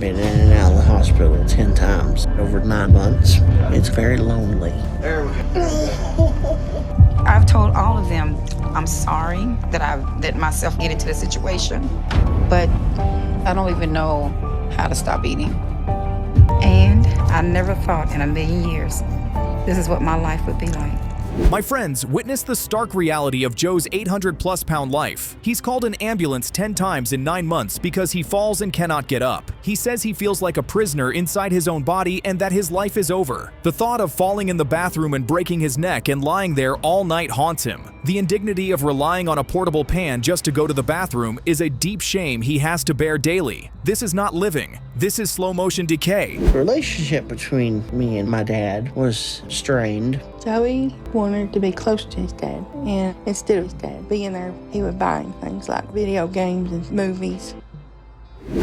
been in and out of the hospital 10 times over 9 months. It's very lonely. I've told all of them I'm sorry that I let myself get into the situation, but I don't even know how to stop eating. And I never thought in a million years this is what my life would be like. My friends, witness the stark reality of Joe's 800-plus pound life. He's called an ambulance 10 times in 9 months because he falls and cannot get up. He says he feels like a prisoner inside his own body and that his life is over. The thought of falling in the bathroom and breaking his neck and lying there all night haunts him. The indignity of relying on a portable pan just to go to the bathroom is a deep shame he has to bear daily. This is not living. This is slow-motion decay. The relationship between me and my dad was strained. Joey wanted to be close to his dad, and instead of his dad being there, he would buy him things like video games and movies.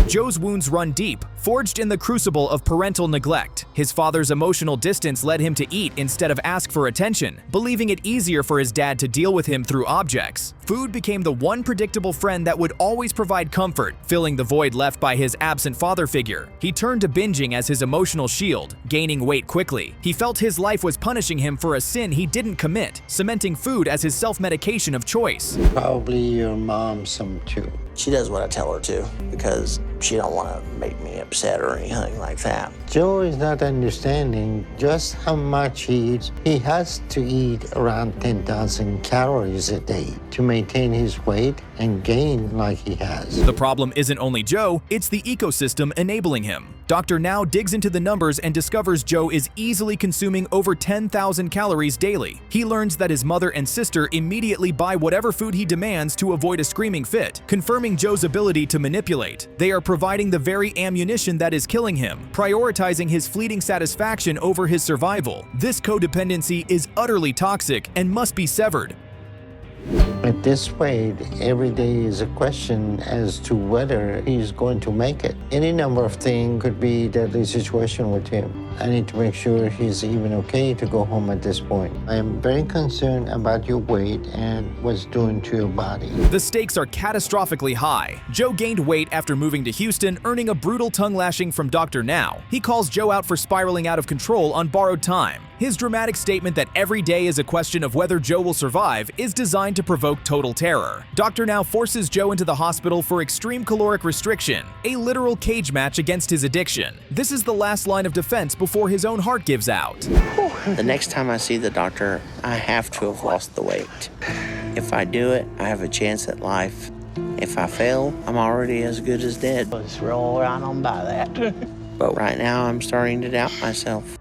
Joe's wounds run deep, forged in the crucible of parental neglect. His father's emotional distance led him to eat instead of ask for attention, believing it easier for his dad to deal with him through objects. Food became the one predictable friend that would always provide comfort, filling the void left by his absent father figure. He turned to binging as his emotional shield, gaining weight quickly. He felt his life was punishing him for a sin he didn't commit, cementing food as his self-medication of choice. Probably your mom some too. She does what I tell her to because she don't want to make me upset or anything like that. Joe is not understanding just how much he eats. He has to eat around 10,000 calories a day to maintain his weight and gain like he has. The problem isn't only Joe, it's the ecosystem enabling him. Dr. Now digs into the numbers and discovers Joe is easily consuming over 10,000 calories daily. He learns that his mother and sister immediately buy whatever food he demands to avoid a screaming fit, confirming Joe's ability to manipulate. They are providing the very ammunition that is killing him, prioritizing his fleeting satisfaction over his survival. This codependency is utterly toxic and must be severed. At this weight, every day is a question as to whether he's going to make it. Any number of things could be deadly situation with him. I need to make sure he's even okay to go home at this point. I am very concerned about your weight and what's doing to your body. The stakes are catastrophically high. Joe gained weight after moving to Houston, earning a brutal tongue lashing from Dr. Now. He calls Joe out for spiraling out of control on borrowed time. His dramatic statement that every day is a question of whether Joe will survive is designed to provoke total terror. Dr. Now forces Joe into the hospital for extreme caloric restriction, a literal cage match against his addiction. This is the last line of defense before his own heart gives out. The next time I see the doctor, I have to have lost the weight. If I do it, I have a chance at life. If I fail, I'm already as good as dead. Let's roll right on by that. But right now, I'm starting to doubt myself.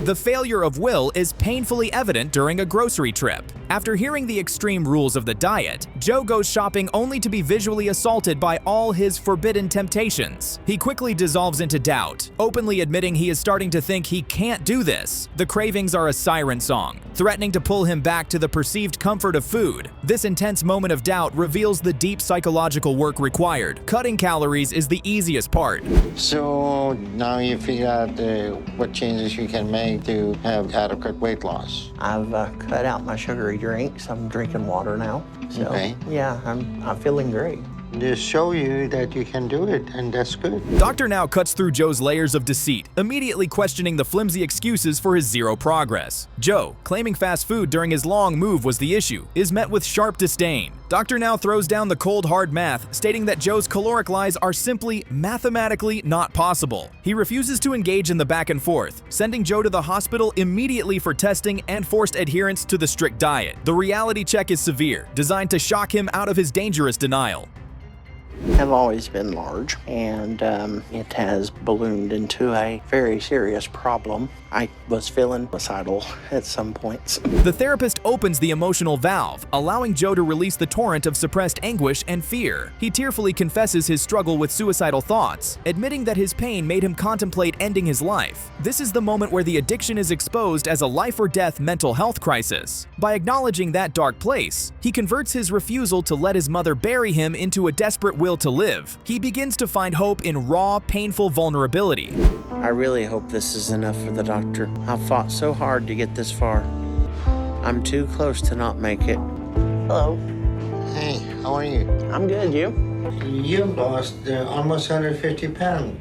The failure of will is painfully evident during a grocery trip. After hearing the extreme rules of the diet, Joe goes shopping only to be visually assaulted by all his forbidden temptations. He quickly dissolves into doubt, openly admitting he is starting to think he can't do this. The cravings are a siren song, threatening to pull him back to the perceived comfort of food. This intense moment of doubt reveals the deep psychological work required. Cutting calories is the easiest part. So now you figure out what changes you can make to have adequate weight loss. I've cut out my sugary drinks. I'm drinking water now. So, Okay. yeah, I'm feeling great. Just show you that you can do it, and that's good. Dr. Now cuts through Joe's layers of deceit, immediately questioning the flimsy excuses for his zero progress. Joe, claiming fast food during his long move was the issue, is met with sharp disdain. Dr. Now throws down the cold hard math, stating that Joe's caloric lies are simply mathematically not possible. He refuses to engage in the back and forth, sending Joe to the hospital immediately for testing and forced adherence to the strict diet. The reality check is severe, designed to shock him out of his dangerous denial. I've always been large, and it has ballooned into a very serious problem. I was feeling suicidal at some points. The therapist opens the emotional valve, allowing Joe to release the torrent of suppressed anguish and fear. He tearfully confesses his struggle with suicidal thoughts, admitting that his pain made him contemplate ending his life. This is the moment where the addiction is exposed as a life-or-death mental health crisis. By acknowledging that dark place, he converts his refusal to let his mother bury him into a desperate will to live. He begins to find hope in raw, painful vulnerability. I really hope this is enough for the doctor. I've fought so hard to get this far. I'm too close to not make it. Hello. Hey, how are you? I'm good, you? You've lost almost 150 pounds.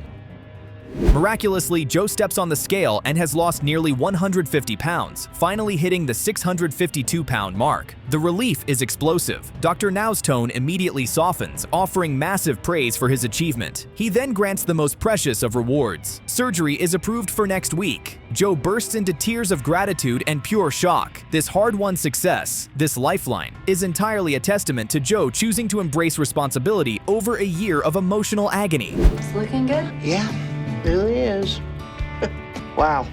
Miraculously, Joe steps on the scale and has lost nearly 150 pounds, finally hitting the 652-pound mark. The relief is explosive. Dr. Now's tone immediately softens, offering massive praise for his achievement. He then grants the most precious of rewards. Surgery is approved for next week. Joe bursts into tears of gratitude and pure shock. This hard-won success, this lifeline, is entirely a testament to Joe choosing to embrace responsibility over a year of emotional agony. It's looking good. Yeah, really is. Wow.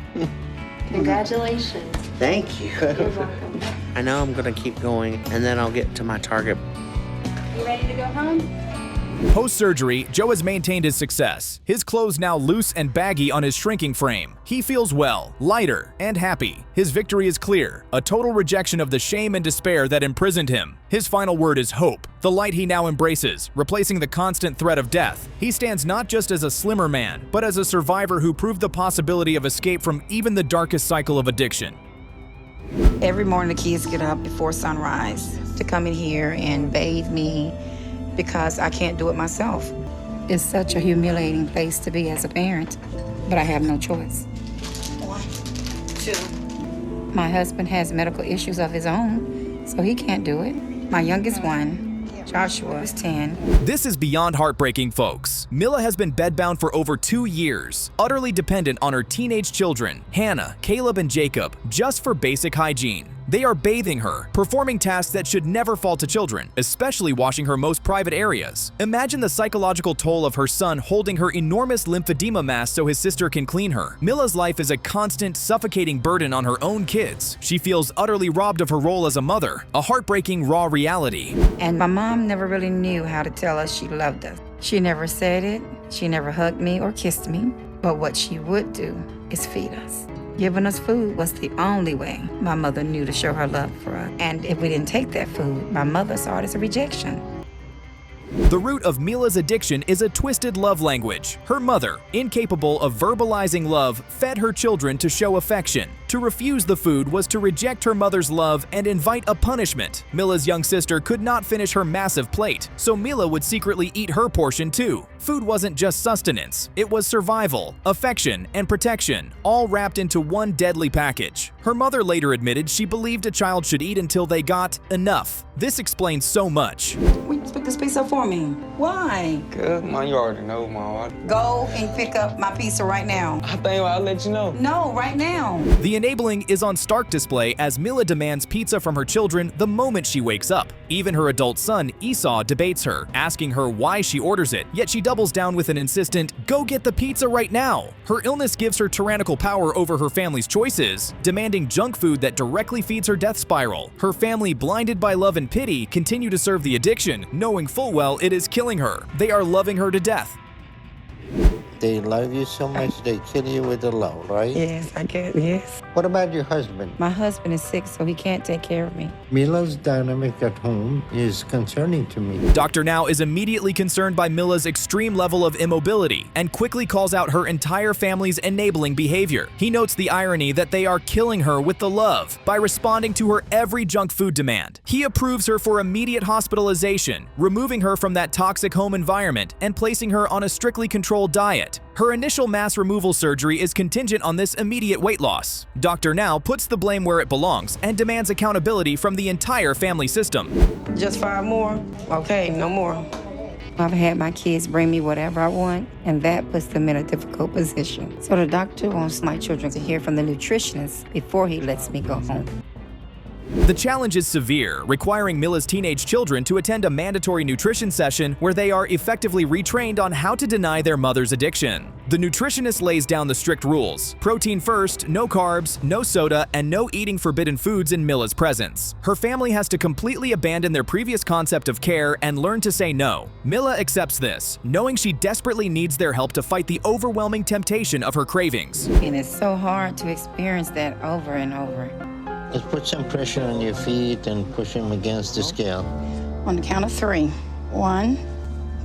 Congratulations. Thank you. You're welcome. I know I'm gonna keep going, and then I'll get to my target. You ready to go home? Post-surgery, Joe has maintained his success. His clothes now loose and baggy on his shrinking frame. He feels well, lighter, and happy. His victory is clear, a total rejection of the shame and despair that imprisoned him. His final word is hope, the light he now embraces, replacing the constant threat of death. He stands not just as a slimmer man, but as a survivor who proved the possibility of escape from even the darkest cycle of addiction. Every morning the kids get up before sunrise to come in here and bathe me because I can't do it myself. It's such a humiliating place to be as a parent, but I have no choice. 1, 2. My husband has medical issues of his own, so he can't do it. My youngest one, Joshua, is 10. This is beyond heartbreaking, folks. Mila has been bedbound for over 2 years, utterly dependent on her teenage children, Hannah, Caleb, and Jacob, just for basic hygiene. They are bathing her, performing tasks that should never fall to children, especially washing her most private areas. Imagine the psychological toll of her son holding her enormous lymphedema mass so his sister can clean her. Mila's life is a constant, suffocating burden on her own kids. She feels utterly robbed of her role as a mother, a heartbreaking, raw reality. And my mom never really knew how to tell us she loved us. She never said it, she never hugged me or kissed me, but what she would do is feed us. Giving us food was the only way my mother knew to show her love for us. And if we didn't take that food, my mother saw it as a rejection. The root of Mila's addiction is a twisted love language. Her mother, incapable of verbalizing love, fed her children to show affection. To refuse the food was to reject her mother's love and invite a punishment. Mila's young sister could not finish her massive plate, so Mila would secretly eat her portion too. Food wasn't just sustenance, it was survival, affection, and protection, all wrapped into one deadly package. Her mother later admitted she believed a child should eat until they got enough. This explains so much. Will you pick this pizza for me? Why? Cause, man, you already know, man. Go and pick up my pizza right now. I think I'll let you know. No, right now. The enabling is on stark display as Mila demands pizza from her children the moment she wakes up. Even her adult son, Esau, debates her, asking her why she orders it, yet she doubles down with an insistent, "Go get the pizza right now." Her illness gives her tyrannical power over her family's choices, demanding junk food that directly feeds her death spiral. Her family, blinded by love and pity, continue to serve the addiction, knowing full well it is killing her. They are loving her to death. They love you so much, they kill you with the love, right? Yes, I can. Yes. What about your husband? My husband is sick, so he can't take care of me. Mila's dynamic at home is concerning to me. Dr. Now is immediately concerned by Mila's extreme level of immobility and quickly calls out her entire family's enabling behavior. He notes the irony that they are killing her with the love by responding to her every junk food demand. He approves her for immediate hospitalization, removing her from that toxic home environment and placing her on a strictly controlled diet. Her initial mass removal surgery is contingent on this immediate weight loss. Dr. Now puts the blame where it belongs and demands accountability from the entire family system. Just 5 more? Okay, no more. I've had my kids bring me whatever I want, and that puts them in a difficult position. So the doctor wants my children to hear from the nutritionist before he lets me go home. The challenge is severe, requiring Mila's teenage children to attend a mandatory nutrition session where they are effectively retrained on how to deny their mother's addiction. The nutritionist lays down the strict rules: protein first, no carbs, no soda, and no eating forbidden foods in Mila's presence. Her family has to completely abandon their previous concept of care and learn to say no. Mila accepts this, knowing she desperately needs their help to fight the overwhelming temptation of her cravings. And it's so hard to experience that over and over. Let's put some pressure on your feet and push them against the scale. On the count of 3. 1,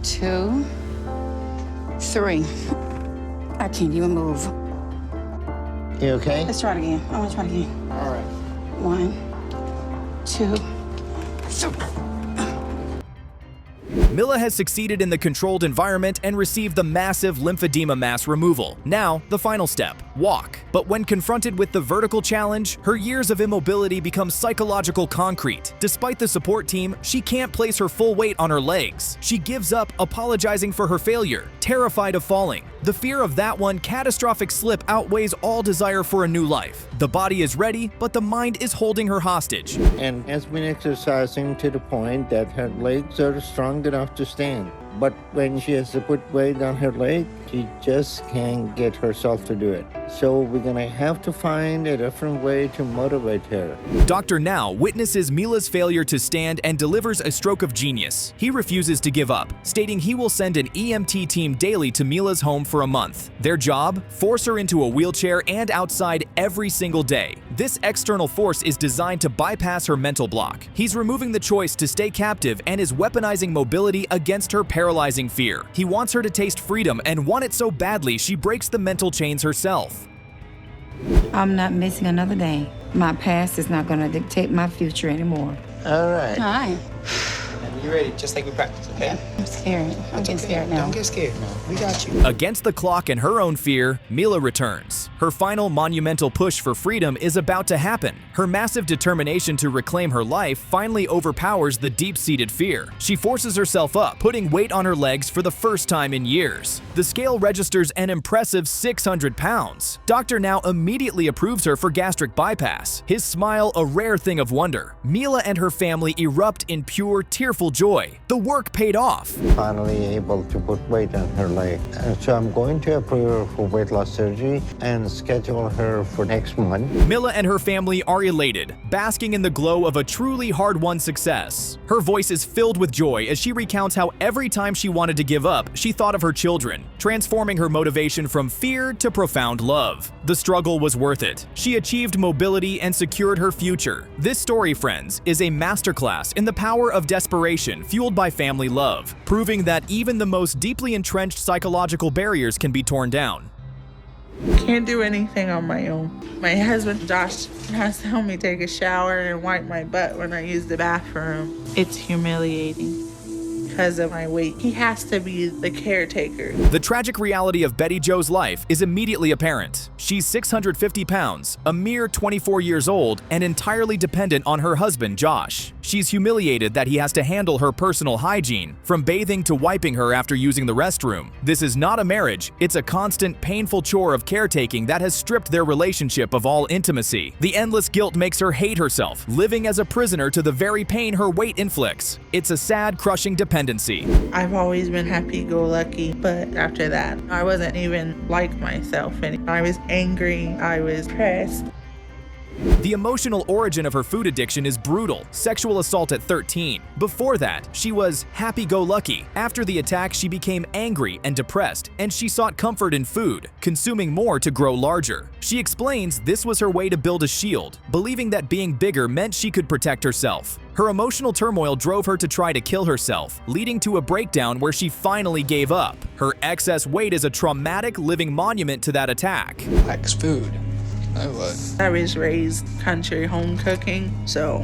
2, 3. I can't even move. You okay? Let's try it again. I want to try it again. All right. 1, 2, 3. Mila has succeeded in the controlled environment and received the massive lymphedema mass removal. Now, the final step, walk. But when confronted with the vertical challenge, her years of immobility become psychological concrete. Despite the support team, she can't place her full weight on her legs. She gives up, apologizing for her failure, terrified of falling. The fear of that one catastrophic slip outweighs all desire for a new life. The body is ready, but the mind is holding her hostage. And has been exercising to the point that her legs are strong enough to stand. But when she has to put weight on her leg, she just can't get herself to do it. So we're gonna have to find a different way to motivate her. Dr. Now witnesses Mila's failure to stand and delivers a stroke of genius. He refuses to give up, stating he will send an EMT team daily to Mila's home for a month. Their job? Force her into a wheelchair and outside every single day. This external force is designed to bypass her mental block. He's removing the choice to stay captive and is weaponizing mobility against her paralyzing fear. He wants her to taste freedom and want it so badly she breaks the mental chains herself. I'm not missing another day. My past is not going to dictate my future anymore. All right. Hi. You ready? Just like we practiced, okay? I'm scared. I'm getting scared now. Don't get scared, man. We got you. Against the clock and her own fear, Mila returns. Her final monumental push for freedom is about to happen. Her massive determination to reclaim her life finally overpowers the deep-seated fear. She forces herself up, putting weight on her legs for the first time in years. The scale registers an impressive 600 pounds. Dr. Now immediately approves her for gastric bypass, his smile a rare thing of wonder. Mila and her family erupt in pure, tearful joy. The work paid off. Finally able to put weight on her leg. So I'm going to approve her for weight loss surgery and schedule her for next month. Mila and her family are elated, basking in the glow of a truly hard-won success. Her voice is filled with joy as she recounts how every time she wanted to give up, she thought of her children, transforming her motivation from fear to profound love. The struggle was worth it. She achieved mobility and secured her future. This story, friends, is a masterclass in the power of desperation fueled by family love, proving that even the most deeply entrenched psychological barriers can be torn down. Can't do anything on my own. My husband, Josh, has to help me take a shower and wipe my butt when I use the bathroom. It's humiliating because of my weight. He has to be the caretaker. The tragic reality of Betty Jo's life is immediately apparent. She's 650 pounds, a mere 24 years old, and entirely dependent on her husband, Josh. She's humiliated that he has to handle her personal hygiene, from bathing to wiping her after using the restroom. This is not a marriage, it's a constant, painful chore of caretaking that has stripped their relationship of all intimacy. The endless guilt makes her hate herself, living as a prisoner to the very pain her weight inflicts. It's a sad, crushing dependency. I've always been happy-go-lucky, but after that, I wasn't even like myself anymore. I was angry, I was depressed. The emotional origin of her food addiction is brutal. Sexual assault at 13. Before that, she was happy-go-lucky. After the attack, she became angry and depressed, and she sought comfort in food, consuming more to grow larger. She explains this was her way to build a shield, believing that being bigger meant she could protect herself. Her emotional turmoil drove her to try to kill herself, leading to a breakdown where she finally gave up. Her excess weight is a traumatic living monument to that attack. Likes food. I was. I was raised country home cooking, so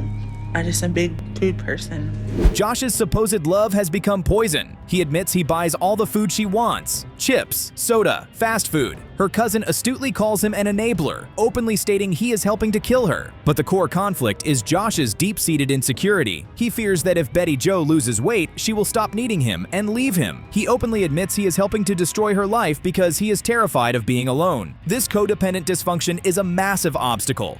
I just a big food person. Josh's supposed love has become poison. He admits he buys all the food she wants: chips, soda, fast food. Her cousin astutely calls him an enabler, openly stating he is helping to kill her. But the core conflict is Josh's deep-seated insecurity. He fears that if Betty Jo loses weight, she will stop needing him and leave him. He openly admits he is helping to destroy her life because he is terrified of being alone. This codependent dysfunction is a massive obstacle.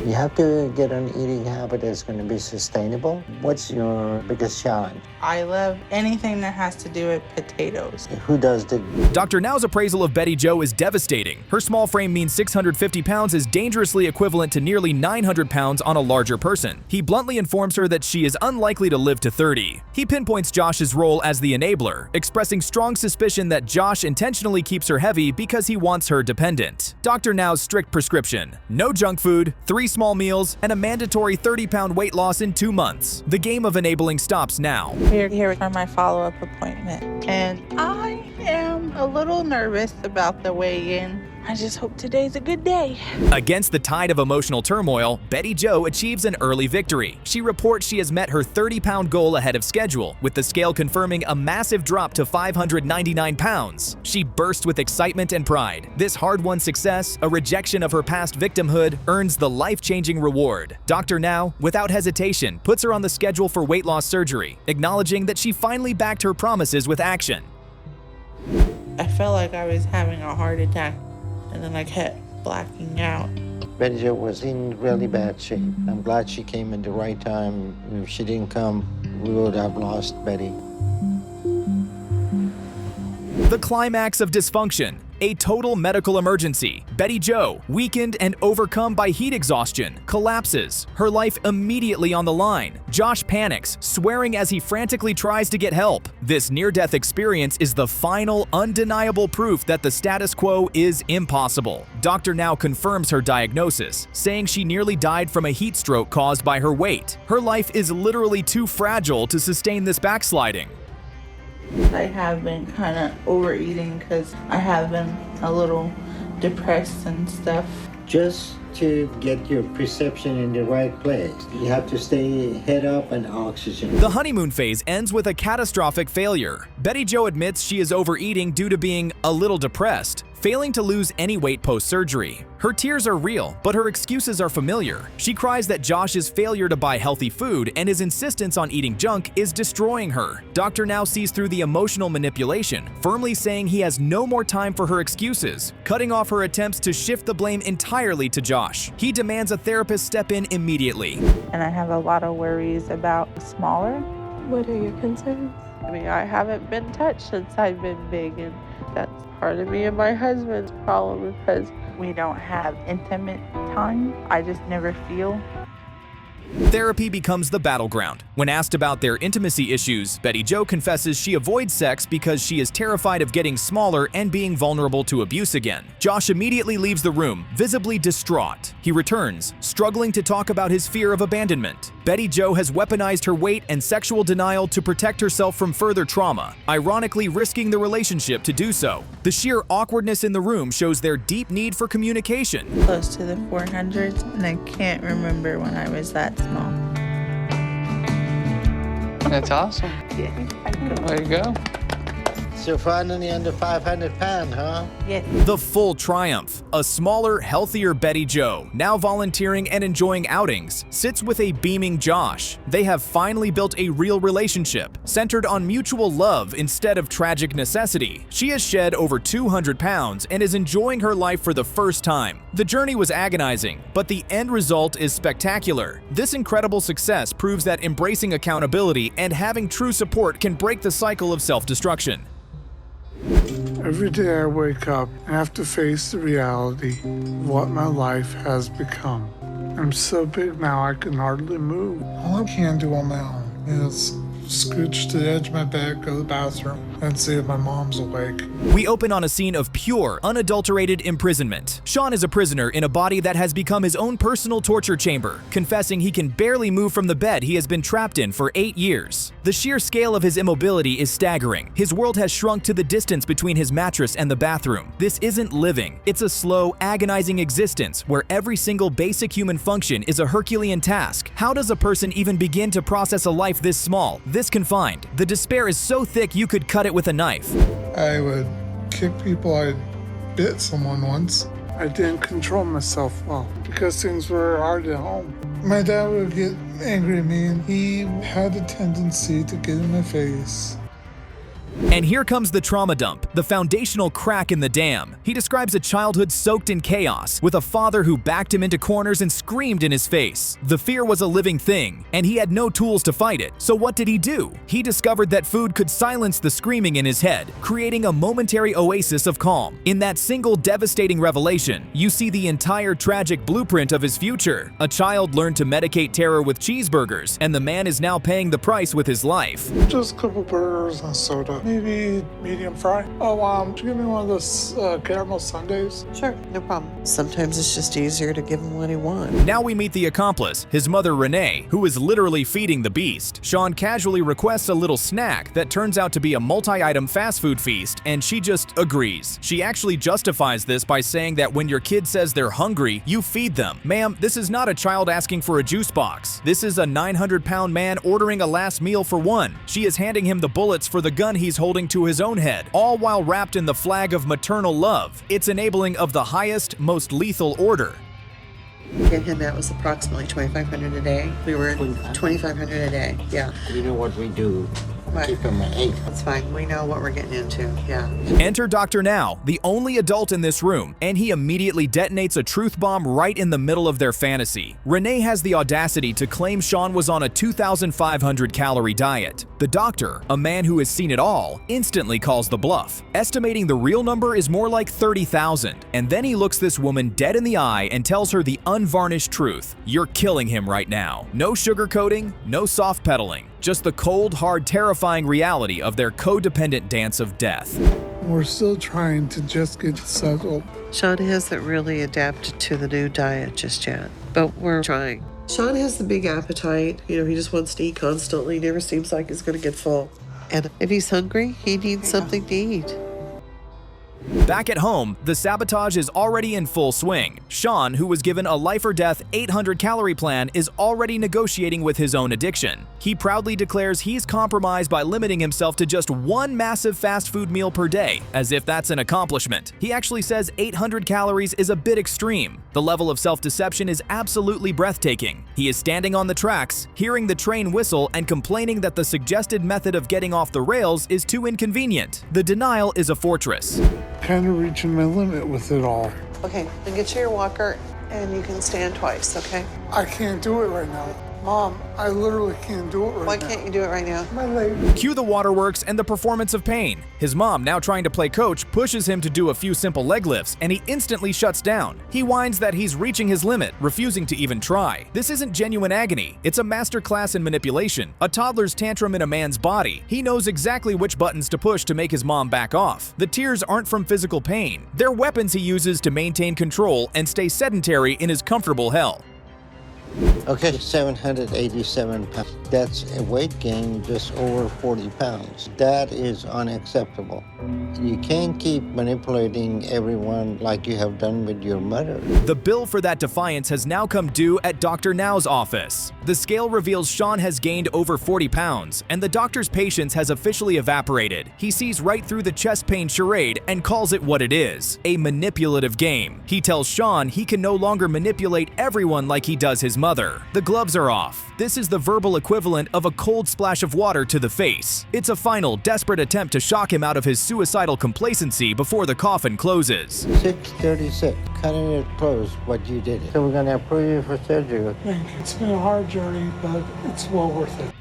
You have to get an eating habit that's going to be sustainable. What's your biggest challenge? I love anything that has to do with potatoes. Who does the... Dr. Now's appraisal of Betty Jo is devastating. Her small frame means 650 pounds is dangerously equivalent to nearly 900 pounds on a larger person. He bluntly informs her that she is unlikely to live to 30. He pinpoints Josh's role as the enabler, expressing strong suspicion that Josh intentionally keeps her heavy because he wants her dependent. Dr. Now's strict prescription: no junk food, 3 small meals, and a mandatory 30-pound weight loss in 2 months. The game of enabling stops now. We're here for my follow-up appointment, and I am a little nervous about the weigh-in. I just hope today's a good day. Against the tide of emotional turmoil, Betty Jo achieves an early victory. She reports she has met her 30-pound goal ahead of schedule, with the scale confirming a massive drop to 599 pounds. She bursts with excitement and pride. This hard-won success, a rejection of her past victimhood, earns the life-changing reward. Dr. Now, without hesitation, puts her on the schedule for weight loss surgery, acknowledging that she finally backed her promises with action. I felt like I was having a heart attack, and then I kept blacking out. Betty Jo was in really bad shape. I'm glad she came in the right time. If she didn't come, we would have lost Betty. The climax of dysfunction. A total medical emergency. Betty Jo, weakened and overcome by heat exhaustion, collapses, her life immediately on the line. Josh panics, swearing as he frantically tries to get help. This near-death experience is the final, undeniable proof that the status quo is impossible. Dr. Now confirms her diagnosis, saying she nearly died from a heat stroke caused by her weight. Her life is literally too fragile to sustain this backsliding. I have been kind of overeating because I have been a little depressed and stuff. Just to get your perception in the right place, you have to stay head up and oxygen. The honeymoon phase ends with a catastrophic failure. Betty Jo admits she is overeating due to being a little depressed, failing to lose any weight post-surgery. Her tears are real, but her excuses are familiar. She cries that Josh's failure to buy healthy food and his insistence on eating junk is destroying her. Dr. Now sees through the emotional manipulation, firmly saying he has no more time for her excuses, cutting off her attempts to shift the blame entirely to Josh. He demands a therapist step in immediately. And I have a lot of worries about smaller. What are your concerns? I mean, I haven't been touched since I've been big, and that's part of me and my husband's problem because we don't have intimate time. I just never feel. Therapy becomes the battleground. When asked about their intimacy issues, Betty Jo confesses she avoids sex because she is terrified of getting smaller and being vulnerable to abuse again. Josh immediately leaves the room, visibly distraught. He returns, struggling to talk about his fear of abandonment. Betty Jo has weaponized her weight and sexual denial to protect herself from further trauma, ironically risking the relationship to do so. The sheer awkwardness in the room shows their deep need for communication. Close to the 400s, and I can't remember when I was that small. That's awesome. Yeah. There you go. So finally under 500 pounds, huh? Yes. The full triumph. A smaller, healthier Betty Jo, now volunteering and enjoying outings, sits with a beaming Josh. They have finally built a real relationship, centered on mutual love instead of tragic necessity. She has shed over 200 pounds and is enjoying her life for the first time. The journey was agonizing, but the end result is spectacular. This incredible success proves that embracing accountability and having true support can break the cycle of self-destruction. Every day I wake up and have to face the reality of what my life has become. I'm so big now I can hardly move. All I can do on my own is scooch to the edge of my bed, go to the bathroom, and see if my mom's awake. We open on a scene of pure, unadulterated imprisonment. Sean is a prisoner in a body that has become his own personal torture chamber, confessing he can barely move from the bed he has been trapped in for 8 years. The sheer scale of his immobility is staggering. His world has shrunk to the distance between his mattress and the bathroom. This isn't living. It's a slow, agonizing existence where every single basic human function is a Herculean task. How does a person even begin to process a life this small, this confined? The despair is so thick you could cut it with a knife. I would kick people. I bit someone once. I didn't control myself well because things were hard at home. My dad would get angry at me and he had a tendency to get in my face. And here comes the trauma dump, the foundational crack in the dam. He describes a childhood soaked in chaos, with a father who backed him into corners and screamed in his face. The fear was a living thing, and he had no tools to fight it. So what did he do? He discovered that food could silence the screaming in his head, creating a momentary oasis of calm. In that single devastating revelation, you see the entire tragic blueprint of his future. A child learned to medicate terror with cheeseburgers, and the man is now paying the price with his life. Just a couple burgers and soda. Maybe maybe medium fry. Oh, could you give me one of those caramel sundaes? Sure, no problem. Sometimes it's just easier to give him what he wants. Now we meet the accomplice, his mother Renee, who is literally feeding the beast. Sean casually requests a little snack that turns out to be a multi-item fast food feast, and she just agrees. She actually justifies this by saying that when your kid says they're hungry, you feed them. Ma'am, this is not a child asking for a juice box. This is a 900-pound man ordering a last meal for one. She is handing him the bullets for the gun he's holding to his own head, all while wrapped in the flag of maternal love. It's enabling of the highest, most lethal order. Get him, that was approximately $2,500 a day. We were $2,500 a day, yeah. You know what we do? What? Keep him at 8. That's fine, we know what we're getting into, yeah. Enter Dr. Now, the only adult in this room, and he immediately detonates a truth bomb right in the middle of their fantasy. Renee has the audacity to claim Sean was on a 2,500 calorie diet. The doctor, a man who has seen it all, instantly calls the bluff, estimating the real number is more like 30,000. And then he looks this woman dead in the eye and tells her the unvarnished truth. You're killing him right now. No sugarcoating, no soft pedaling. Just the cold, hard, terrifying reality of their codependent dance of death. We're still trying to just get settled. Sean hasn't really adapted to the new diet just yet, but we're trying. Sean has the big appetite. You know, he just wants to eat constantly. Never seems like he's going to get full. And if he's hungry, he needs something to eat. Back at home, the sabotage is already in full swing. Sean, who was given a life-or-death 800-calorie plan, is already negotiating with his own addiction. He proudly declares he's compromised by limiting himself to just one massive fast food meal per day, as if that's an accomplishment. He actually says 800 calories is a bit extreme. The level of self-deception is absolutely breathtaking. He is standing on the tracks, hearing the train whistle, and complaining that the suggested method of getting off the rails is too inconvenient. The denial is a fortress. Kind of reaching my limit with it all. Okay, then get you your walker and you can stand twice, okay? I can't do it right now. Mom, I literally can't do it right now. Why can't you do it right now? My leg. Cue the waterworks and the performance of pain. His mom, now trying to play coach, pushes him to do a few simple leg lifts, and he instantly shuts down. He whines that he's reaching his limit, refusing to even try. This isn't genuine agony. It's a masterclass in manipulation, a toddler's tantrum in a man's body. He knows exactly which buttons to push to make his mom back off. The tears aren't from physical pain. They're weapons he uses to maintain control and stay sedentary in his comfortable hell. Okay, 787 pounds. That's a weight gain just over 40 pounds. That is unacceptable. You can't keep manipulating everyone like you have done with your mother. The bill for that defiance has now come due at Dr. Now's office. The scale reveals Sean has gained over 40 pounds, and the doctor's patience has officially evaporated. He sees right through the chest pain charade and calls it what it is, a manipulative game. He tells Sean he can no longer manipulate everyone like he does his mother. The gloves are off. This is the verbal equivalent of a cold splash of water to the face. It's a final, desperate attempt to shock him out of his suicidal complacency before the coffin closes. 636, cutting it close, what you did. So we're gonna approve you for surgery. It's been a hard journey, but it's well worth it.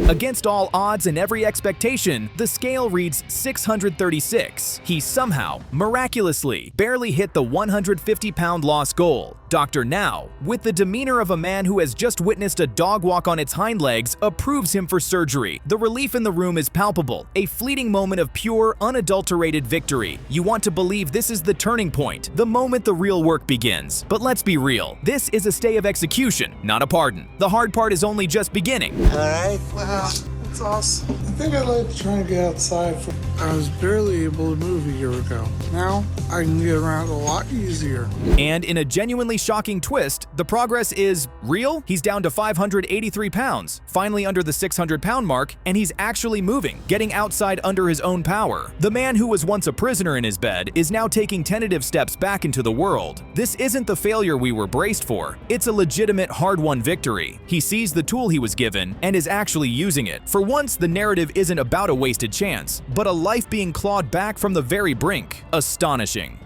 Against all odds and every expectation, the scale reads 636. He somehow, miraculously, barely hit the 150-pound loss goal. Dr. Now, with the demeanor of a man who has just witnessed a dog walk on its hind legs, approves him for surgery. The relief in the room is palpable, a fleeting moment of pure, unadulterated victory. You want to believe this is the turning point, the moment the real work begins. But let's be real, this is a stay of execution, not a pardon. The hard part is only just beginning. All right. Wow, that's awesome. I think I'd like to try and get outside. I was barely able to move a year ago. Now, I can get around a lot easier. And in a genuinely shocking twist, the progress is real. He's down to 583 pounds, finally under the 600-pound mark, and he's actually moving, getting outside under his own power. The man who was once a prisoner in his bed is now taking tentative steps back into the world. This isn't the failure we were braced for. It's a legitimate, hard-won victory. He sees the tool he was given and is actually using it. For once, the narrative isn't about a wasted chance, but a life being clawed back from the very brink. Astonishing.